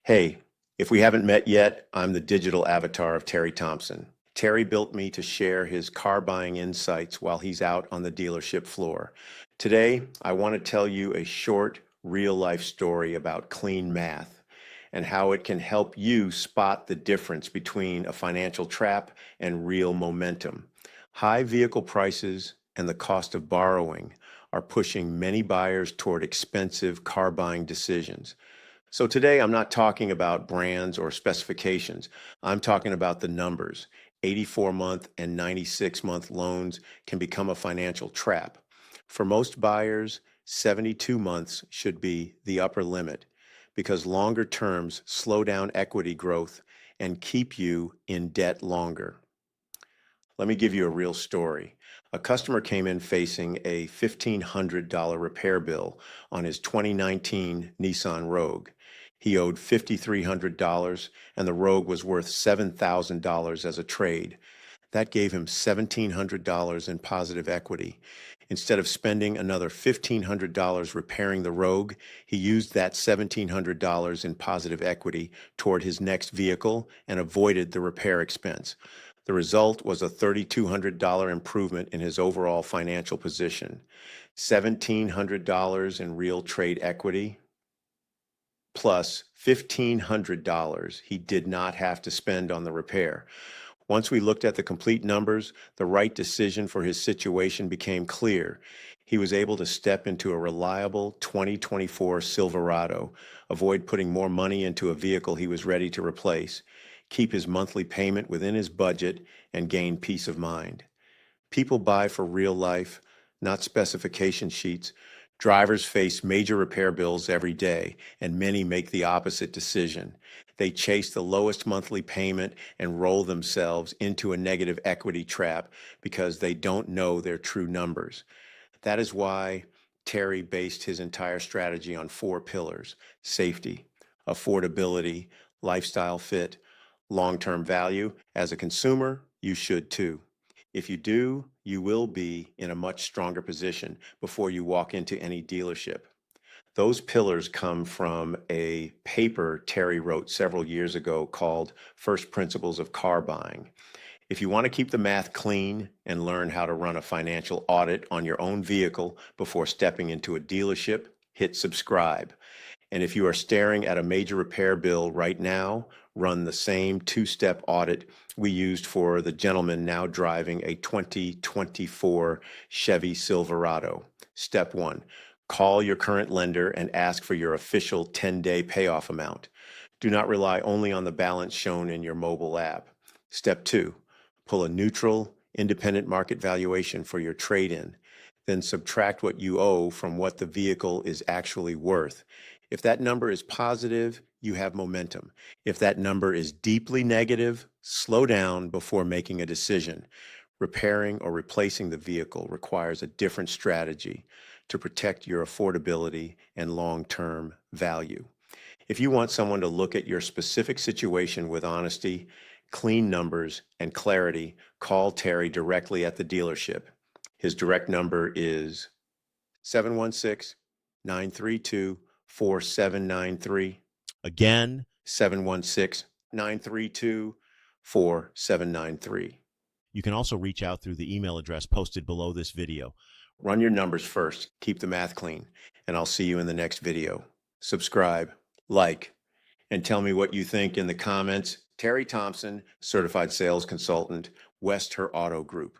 Hey, if we haven't met yet, I'm the digital avatar of Terry Thompson. Terry built me to share his car buying insights while he's out on the dealership floor. Today, I want to tell you a short, real life story about clean math and how it can help you spot the difference between a financial trap and real momentum. High vehicle prices and the cost of borrowing are pushing many buyers toward expensive car buying decisions. So today I'm not talking about brands or specifications. I'm talking about the numbers. 84-month and 96-month loans can become a financial trap. For most buyers, 72 months should be the upper limit because longer terms slow down equity growth and keep you in debt longer. Let me give you a real story. A customer came in facing a $1,500 repair bill on his 2019 Nissan Rogue. He owed $5,300 and the Rogue was worth $7,000 as a trade. That gave him $1,700 in positive equity. Instead of spending another $1,500 repairing the Rogue, he used that $1,700 in positive equity toward his next vehicle and avoided the repair expense. The result was a $3,200 improvement in his overall financial position. $1,700 in real trade equity plus $1,500 he did not have to spend on the repair. Once we looked at the complete numbers, the right decision for his situation became clear. He was able to step into a reliable 2024 Silverado, avoid putting more money into a vehicle he was ready to replace, keep his monthly payment within his budget, and gain peace of mind. People buy for real life, not specification sheets. Drivers face major repair bills every day, and many make the opposite decision. They chase the lowest monthly payment and roll themselves into a negative equity trap because they don't know their true numbers. That is why Terry based his entire strategy on four pillars: safety, affordability, lifestyle fit, long-term value. As a consumer, you should too. If you do, you will be in a much stronger position before you walk into any dealership. Those pillars come from a paper Terry wrote several years ago called First Principles of Car Buying. If you want to keep the math clean and learn how to run a financial audit on your own vehicle before stepping into a dealership, hit subscribe. And if you are staring at a major repair bill right now, run the same two-step audit we used for the gentleman now driving a 2024 Chevy Silverado. Step 1, call your current lender and ask for your official 10-day payoff amount. Do not rely only on the balance shown in your mobile app. Step 2, pull a neutral, independent market valuation for your trade-in. Then subtract what you owe from what the vehicle is actually worth. If that number is positive, you have momentum. If that number is deeply negative, slow down before making a decision. Repairing or replacing the vehicle requires a different strategy to protect your affordability and long-term value. If you want someone to look at your specific situation with honesty, clean numbers, and clarity, call Terry directly at the dealership. His direct number is 716-932-4793. Again, 716-932-4793. You can also reach out through the email address posted below this video. Run your numbers first, keep the math clean, and I'll see you in the next video. Subscribe, like, and tell me what you think in the comments. Terry Thompson, Certified Sales Consultant, West Her Auto Group.